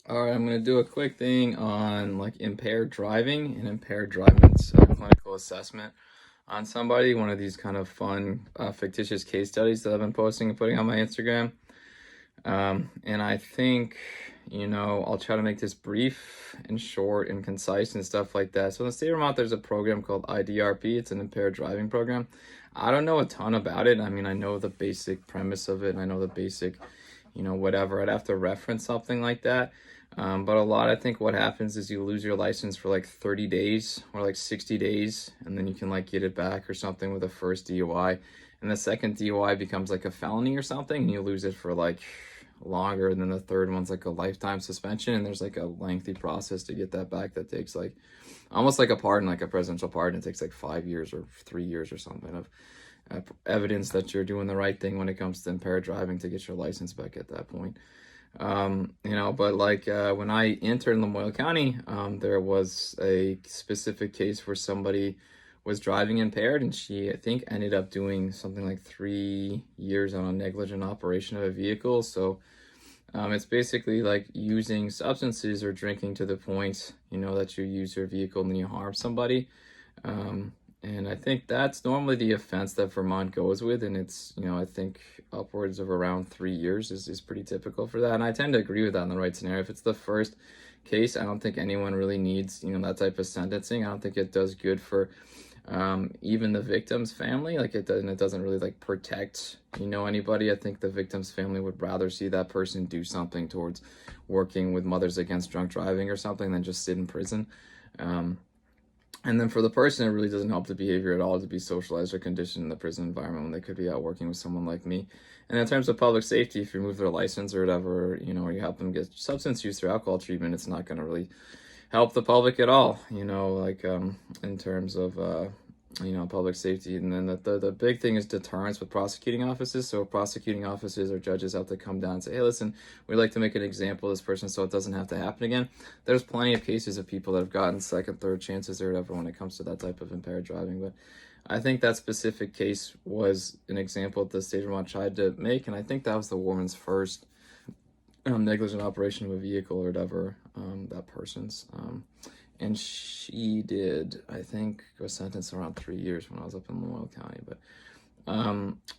All right, I'm going to do a quick thing on like impaired driving and impaired driving's clinical assessment on somebody. One of these kind of fun, fictitious case studies that I've been posting and putting on my Instagram. And I think, I'll try to make this brief and short and concise and stuff like that. So in the state of Vermont, there's a program called IDRP. It's an impaired driving program. I don't know a ton about it. I mean, I know the basic premise of it, and I know the basic, whatever. I'd have to reference something like that. But I think what happens is you lose your license for like 30 days or like 60 days, and then you can like get it back or something with the first DUI. And the second DUI becomes like a felony or something, and you lose it for like longer. And then the third one's like a lifetime suspension, and there's like a lengthy process to get that back that takes like almost like a pardon, like a presidential pardon. It takes like 5 years or 3 years or something of evidence that you're doing the right thing when it comes to impaired driving to get your license back at that point. But like when I entered in Lamoille County, there was a specific case where somebody was driving impaired, and she, I think, ended up doing something like 3 years on a negligent operation of a vehicle. So it's basically like using substances or drinking to the point, that you use your vehicle and then you harm somebody. And I think that's normally the offense that Vermont goes with. And it's, I think upwards of around 3 years is pretty typical for that. And I tend to agree with that in the right scenario. If it's the first case, I don't think anyone really needs, that type of sentencing. I don't think it does good for even the victim's family. Like it doesn't really like protect, anybody. I think the victim's family would rather see that person do something towards working with Mothers Against Drunk Driving or something than just sit in prison. And then for the person, it really doesn't help the behavior at all to be socialized or conditioned in the prison environment when they could be out working with someone like me. And in terms of public safety, if you remove their license or whatever, or you help them get substance use or alcohol treatment, it's not going to really help the public at all, in terms of, public safety. And then the big thing is deterrence with prosecuting offices. So prosecuting offices or judges have to come down and say, hey, listen, we'd like to make an example of this person so it doesn't have to happen again. There's plenty of cases of people that have gotten second, third chances or whatever when it comes to that type of impaired driving. But I think that specific case was an example that the state of Vermont tried to make. And I think that was the woman's first negligent operation of a vehicle or whatever, that person's. And she did, I think, was sentenced around 3 years when I was up in Lamoille County. But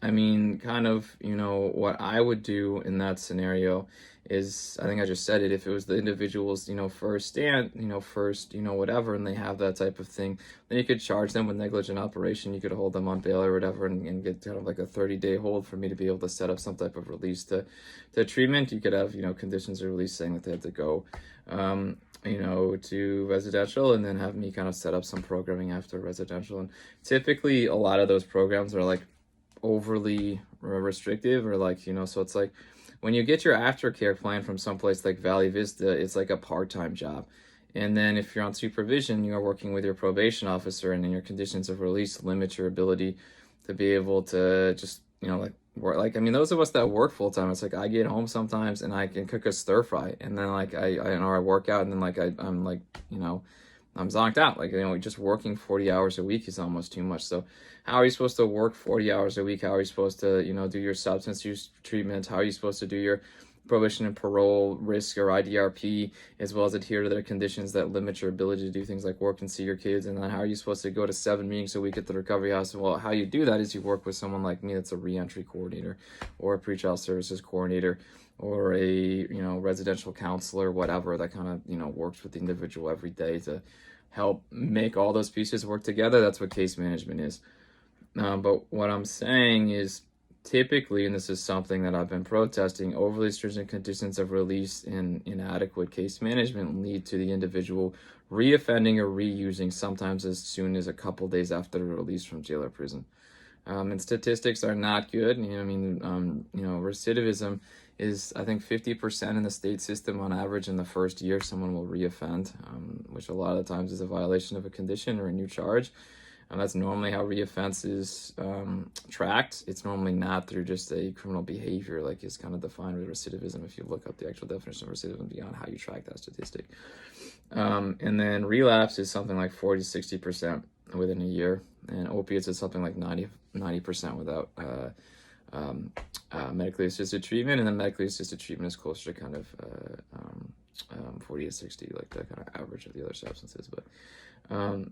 I mean, kind of, what I would do in that scenario is, I think I just said it, if it was the individual's, first stand, whatever, and they have that type of thing, then you could charge them with negligent operation. You could hold them on bail or whatever and get kind of like a 30-day hold for me to be able to set up some type of release to treatment. You could have, conditions of release saying that they have to go, to residential, and then have me kind of set up some programming after residential. And typically a lot of those programs are like overly restrictive or like, so it's like when you get your aftercare plan from someplace like Valley Vista, it's like a part-time job. And then if you're on supervision, you're working with your probation officer, and then your conditions of release limit your ability to be able to just, work. Like, I mean, those of us that work full time, it's like I get home sometimes and I can cook a stir fry, and then like I work out, and then like I'm like, I'm zonked out. Like, just working 40 hours a week is almost too much. So how are you supposed to work 40 hours a week? How are you supposed to, do your substance use treatment? How are you supposed to do your probation and parole risk or IDRP, as well as adhere to their conditions that limit your ability to do things like work and see your kids? And then how are you supposed to go to 7 meetings a week at the recovery house? Well, how you do that is you work with someone like me that's a reentry coordinator or a pretrial services coordinator or a, residential counselor, whatever, that kind of, works with the individual every day to help make all those pieces work together. That's what case management is. But what I'm saying is, typically, and this is something that I've been protesting, overly stringent conditions of release and inadequate case management lead to the individual reoffending or reusing sometimes as soon as a couple days after release from jail or prison. And statistics are not good. Recidivism is, I think, 50% in the state system on average in the first year someone will reoffend, which a lot of the times is a violation of a condition or a new charge. And that's normally how reoffense is tracked. It's normally not through just a criminal behavior, like is kind of defined with recidivism if you look up the actual definition of recidivism beyond how you track that statistic. And then relapse is something like 40 to 60% within a year. And opiates is something like 90% without medically assisted treatment. And then medically assisted treatment is closer to kind of 40 to 60, like the kind of average of the other substances. But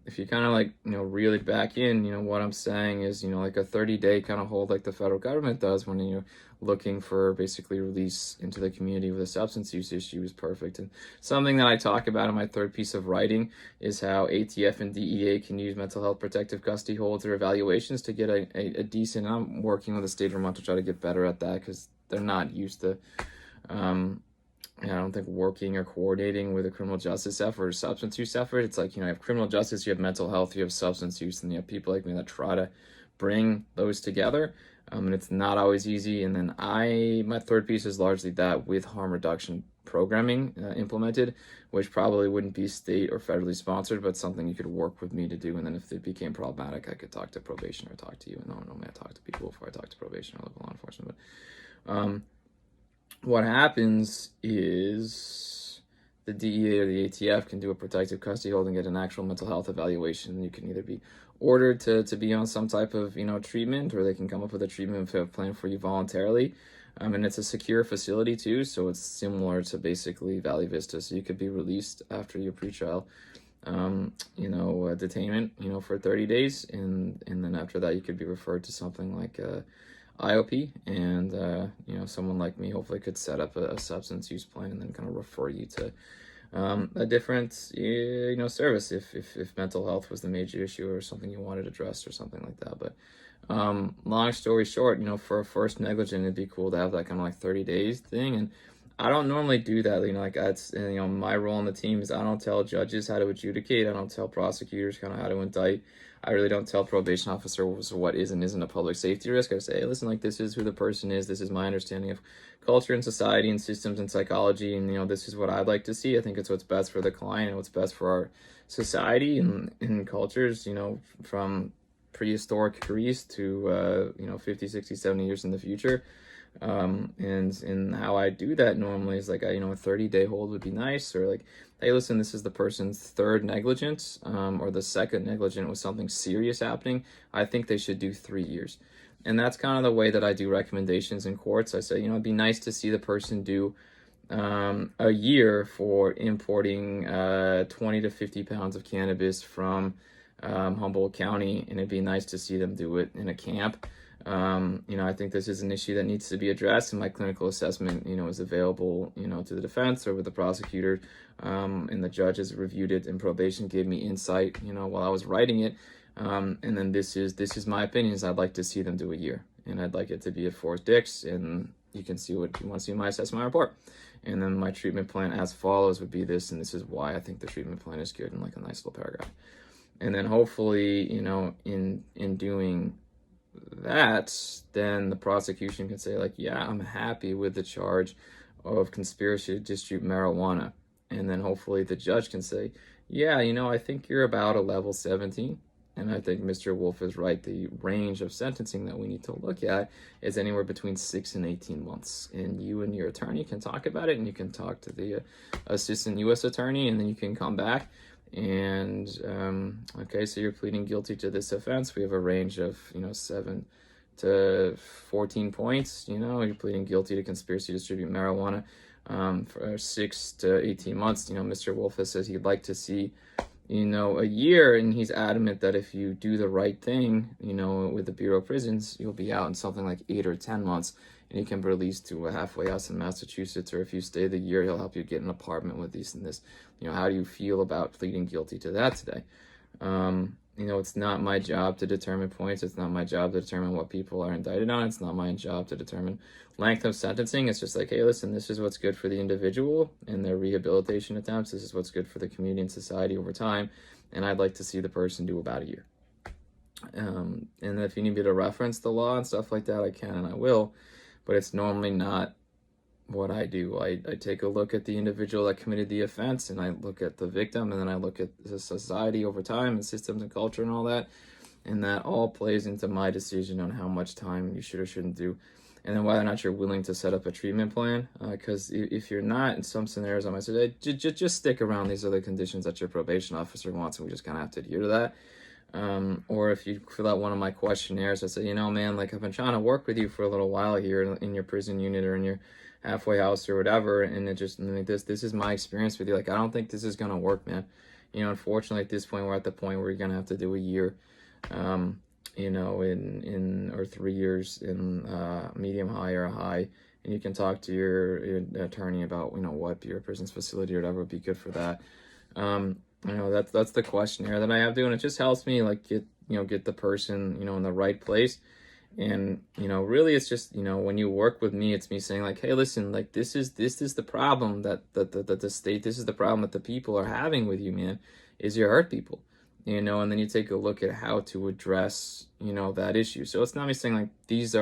if you kind of like, reel it back in, what I'm saying is, like a 30-day kind of hold like the federal government does when you're looking for basically release into the community with a substance use issue is perfect. And something that I talk about in my third piece of writing is how ATF and DEA can use mental health protective custody holds or evaluations to get a decent, I'm working with the state of Vermont to try to get better at that because they're not used to, I don't think working or coordinating with a criminal justice effort or substance use effort. It's like, you have criminal justice, you have mental health, you have substance use, and you have people like me that try to bring those together. And it's not always easy. And then my third piece is largely that with harm reduction programming implemented, which probably wouldn't be state or federally sponsored, but something you could work with me to do. And then if it became problematic, I could talk to probation or talk to you. And normally I talk to people before I talk to probation or local law enforcement. But what happens is the DEA or the ATF can do a protective custody hold and get an actual mental health evaluation. You can either be ordered to be on some type of treatment, or they can come up with a treatment plan for you voluntarily. And it's a secure facility too, so it's similar to basically Valley Vista. So you could be released after your pretrial detainment, for 30 days, and then after that you could be referred to something like IOP, and someone like me hopefully could set up a substance use plan and then kind of refer you to a different service if mental health was the major issue or something you wanted addressed or something like that. But long story short, for a first negligent, it'd be cool to have that kind of like 30 days thing. And I don't normally do that, like that's, my role on the team is I don't tell judges how to adjudicate. I don't tell prosecutors kind of how to indict. I really don't tell probation officers what is and isn't a public safety risk. I say, hey, listen, like this is who the person is. This is my understanding of culture and society and systems and psychology. And, this is what I'd like to see. I think it's what's best for the client and what's best for our society and cultures, from prehistoric Greece to, 50, 60, 70 years in the future. And how I do that normally is like, a 30-day hold would be nice, or like, hey, listen, this is the person's third negligence, or the second negligent with something serious happening. I think they should do 3 years. And that's kind of the way that I do recommendations in courts. I say, it'd be nice to see the person do a year for importing 20 to 50 pounds of cannabis from Humboldt County, and it'd be nice to see them do it in a camp. I think this is an issue that needs to be addressed, and my clinical assessment, is available, to the defense or with the prosecutor, and the judge has reviewed it, and probation gave me insight, while I was writing it. And then this is my opinion, is I'd like to see them do a year, and I'd like it to be at Fort Dix, and you can see what you want to see in my assessment report. And then my treatment plan as follows would be this, and this is why I think the treatment plan is good, in like a nice little paragraph. And then hopefully, in doing that, then the prosecution can say like, yeah, I'm happy with the charge of conspiracy to distribute marijuana. And then hopefully the judge can say, yeah, I think you're about a level 17. And I think Mr. Wolf is right. The range of sentencing that we need to look at is anywhere between 6 and 18 months. And you and your attorney can talk about it, and you can talk to the assistant U.S. attorney, and then you can come back. And okay, so you're pleading guilty to this offense. We have a range of 7 to 14 points. You're pleading guilty to conspiracy to distribute marijuana for 6 to 18 months. Mr. Wolf says he'd like to see a year, and he's adamant that if you do the right thing, with the Bureau of Prisons, you'll be out in something like 8 or 10 months, and you can be released to a halfway house in Massachusetts, or if you stay the year, he'll help you get an apartment with this and this. How do you feel about pleading guilty to that today? It's not my job to determine points. It's not my job to determine what people are indicted on. It's not my job to determine length of sentencing. It's just like, hey, listen, this is what's good for the individual and their rehabilitation attempts. This is what's good for the community and society over time. And I'd like to see the person do about a year. And if you need me to reference the law and stuff like that, I can and I will. But it's normally not what I do. I take a look at the individual that committed the offense, and I look at the victim, and then I look at the society over time and systems and culture and all that, and that all plays into my decision on how much time you should or shouldn't do, and then whether or not you're willing to set up a treatment plan. Because if you're not, in some scenarios I might say, hey, just stick around these other conditions that your probation officer wants, and we just kind of have to adhere to that. Or if you fill out one of my questionnaires, I say, man, like I've been trying to work with you for a little while here in your prison unit or in your halfway house or whatever, and it just, and like, this is my experience with you. Like, I don't think this is gonna work, man. Unfortunately, at this point, we're at the point where you're gonna have to do a year, in or 3 years in medium high or a high, and you can talk to your attorney about what your prison's facility or whatever would be good for that. That's the questionnaire that I have to do, and it just helps me like get the person in the right place. And really it's just when you work with me, it's me saying like, hey, listen, like this is the problem that the state, this is the problem that the people are having with you, man, is you hurt people, and then you take a look at how to address that issue. So it's not me saying like this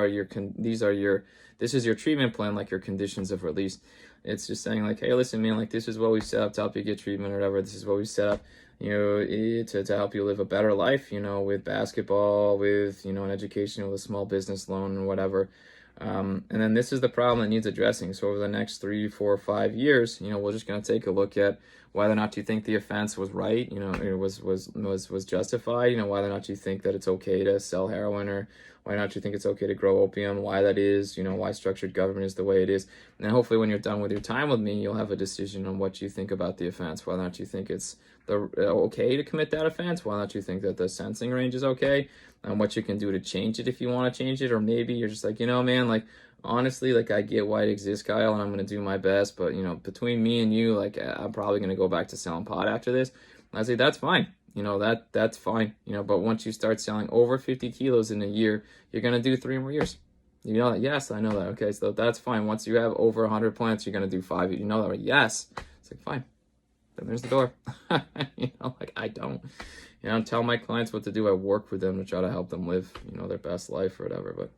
is your treatment plan, like your conditions of release. It's just saying like, hey, listen, man, like this is what we set up to help you get treatment or whatever. This is what we set up to help you live a better life, with basketball, with an education, with a small business loan and whatever. And then this is the problem that needs addressing. So over the next 3, 4, 5 years, we're just going to take a look at whether or not you think the offense was right, it was justified, whether or not you think that it's okay to sell heroin, or why not you think it's okay to grow opium, why that is, why structured government is the way it is. And then hopefully when you're done with your time with me, you'll have a decision on what you think about the offense, whether or not you think it's okay to commit that offense, whether or not you think that the sentencing range is okay, and what you can do to change it if you want to change it. Or maybe you're just like, man, like honestly, like I get why it exists, Kyle, and I'm going to do my best, but between me and you, like I'm probably going to go back to selling pot after this. And I say that's fine. That's fine. But once you start selling over 50 kilos in a year, you're going to do 3 more years. You know that? Yes, I know that. Okay, so that's fine. Once you have over 100 plants, you're going to do 5. You know that, right? Yes. It's like, fine. Then there's the door. Like I don't tell my clients what to do. I work with them to try to help them live, their best life or whatever. But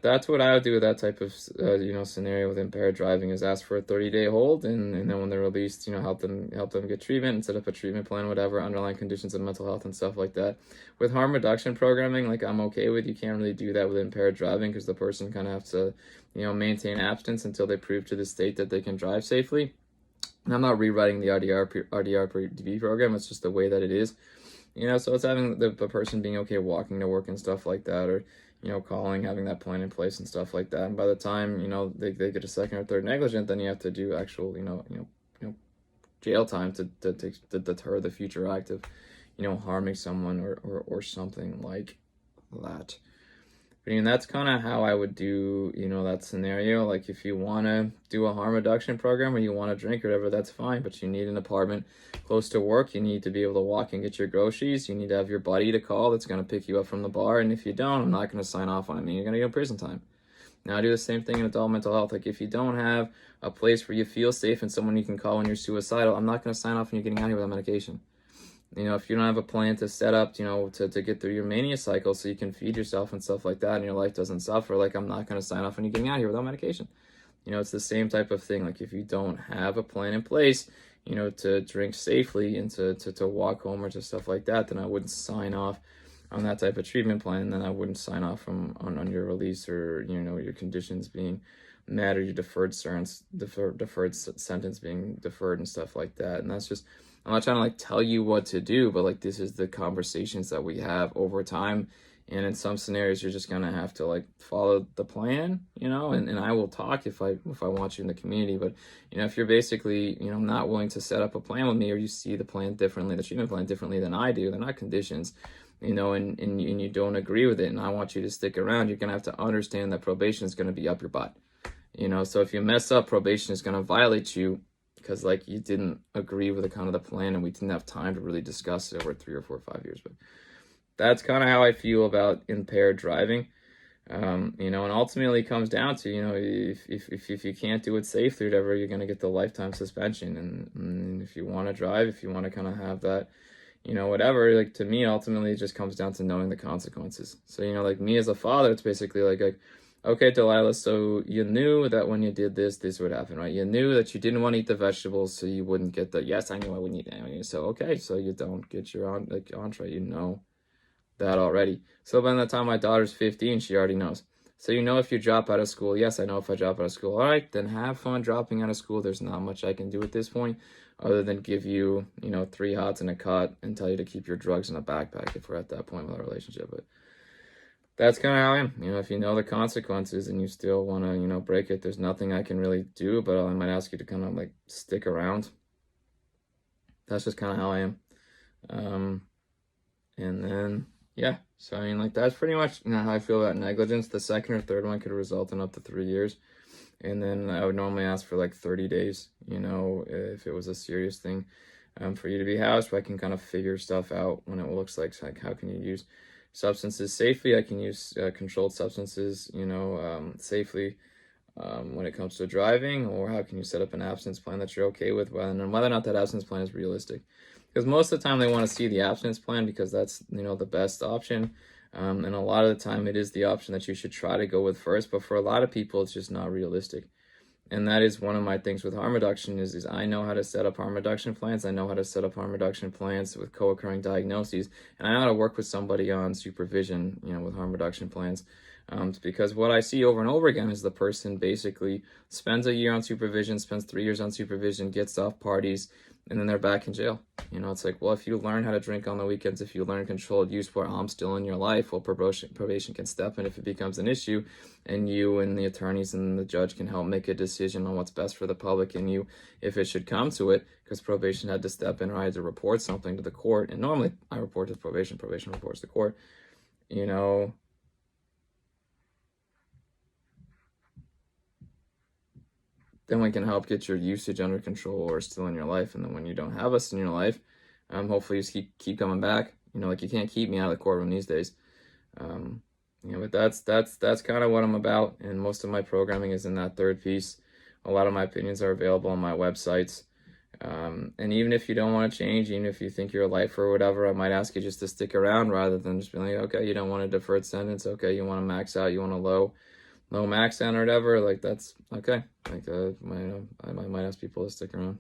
that's what I would do with that type of scenario with impaired driving, is ask for a 30-day hold, and then when they're released, help them get treatment and set up a treatment plan, whatever underlying conditions of mental health and stuff like that. With harm reduction programming, like I'm okay with, you can't really do that with impaired driving because the person kind of has to maintain abstinence until they prove to the state that they can drive safely. And I'm not rewriting the RDRPD program. It's just the way that it is. So it's having the person being okay walking to work and stuff like that, or calling, having that plan in place and stuff like that. And by the time they get a second or third negligent, then you have to do actual jail time to deter the future act of harming someone or something like that. But that's kind of how I would do that scenario. Like if you want to do a harm reduction program, or you want to drink or whatever, that's fine, but you need an apartment close to work. You need to be able to walk and get your groceries. You need to have your buddy to call that's going to pick you up from the bar, and if you don't, I'm not going to sign off on it. I mean, you're going to get prison time. Now I do the same thing in adult mental health. Like if you don't have a place where you feel safe and someone you can call when you're suicidal, I'm not going to sign off on you getting out of here without medication. If you don't have a plan to set up, to get through your mania cycle so you can feed yourself and stuff like that and your life doesn't suffer, like I'm not going to sign off on you getting out of here without medication. It's the same type of thing. Like if you don't have a plan in place, to drink safely and to walk home or to stuff like that, then I wouldn't sign off on that type of treatment plan. And then I wouldn't sign off on your release, or, your conditions being met, or your deferred sentence being deferred and stuff like that. And that's just, I'm not trying to like tell you what to do, but like this is the conversations that we have over time. And in some scenarios, you're just gonna have to like follow the plan, and I will talk if I want you in the community. But if you're basically not willing to set up a plan with me, or you see the plan differently, the treatment plan differently than I do, they're not conditions, and you don't agree with it, and I want you to stick around, you're gonna have to understand that probation is gonna be up your butt. So if you mess up, probation is gonna violate you, because like you didn't agree with the kind of the plan, and we didn't have time to really discuss it over 3 or 4 or 5 years. But that's kind of how I feel about impaired driving. And ultimately it comes down to, if you can't do it safely or whatever, you're going to get the lifetime suspension. And if you want to drive, if you want to kind of have that, whatever, like to me, ultimately it just comes down to knowing the consequences. So, like me as a father, it's basically like, okay, Delilah, so you knew that when you did this would happen, right? You knew that you didn't want to eat the vegetables, so you wouldn't get the, yes, I knew I wouldn't eat that. So, okay, so you don't get your entree, that already. So by the time my daughter's 15, she already knows. So if you drop out of school, yes, I know if I drop out of school, all right, then have fun dropping out of school. There's not much I can do at this point other than give you, 3 hots and a cut and tell you to keep your drugs in a backpack if we're at that point with our relationship. But that's kind of how I am. You know, if you know the consequences and you still want to, you know, break it, there's nothing I can really do, but I might ask you to kind of like stick around. That's just kind of how I am. Um, and then, yeah, so I mean, like, that's pretty much, you know, how I feel about negligence. The second or third one could result in up to 3 years. And then I would normally ask for like 30 days, you know, if it was a serious thing, for you to be housed. But I can kind of figure stuff out when it looks like how can you use substances safely. I can use controlled substances, you know, safely, when it comes to driving, or how can you set up an abstinence plan that you're okay with, and whether or not that abstinence plan is realistic. Because most of the time they want to see the abstinence plan because that's, you know, the best option. And a lot of the time it is the option that you should try to go with first, but for a lot of people it's just not realistic. And that is one of my things with harm reduction is I know how to set up harm reduction plans. I know how to set up harm reduction plans with co-occurring diagnoses, and I know how to work with somebody on supervision, you know, with harm reduction plans. Because what I see over and over again is the person basically spends a year on supervision, spends 3 years on supervision, gets off parties, and then they're back in jail. You know, it's like, well, if you learn how to drink on the weekends, if you learn controlled use while I'm still in your life, well, probation can step in if it becomes an issue, and you and the attorneys and the judge can help make a decision on what's best for the public and you, if it should come to it, because probation had to step in or I had to report something to the court. And normally I report to probation reports to court, you know. Then we can help get your usage under control or still in your life. And then when you don't have us in your life, hopefully you just keep coming back. You know, like, you can't keep me out of the courtroom these days. You know, but that's kind of what I'm about. And most of my programming is in that third piece. A lot of my opinions are available on my websites. And even if you don't want to change, even if you think you're a lifer or whatever, I might ask you just to stick around rather than just be like, okay, you don't want a deferred sentence. Okay, you want to max out, you want a low max out or whatever, like, that's okay. Like, I might ask people to stick around.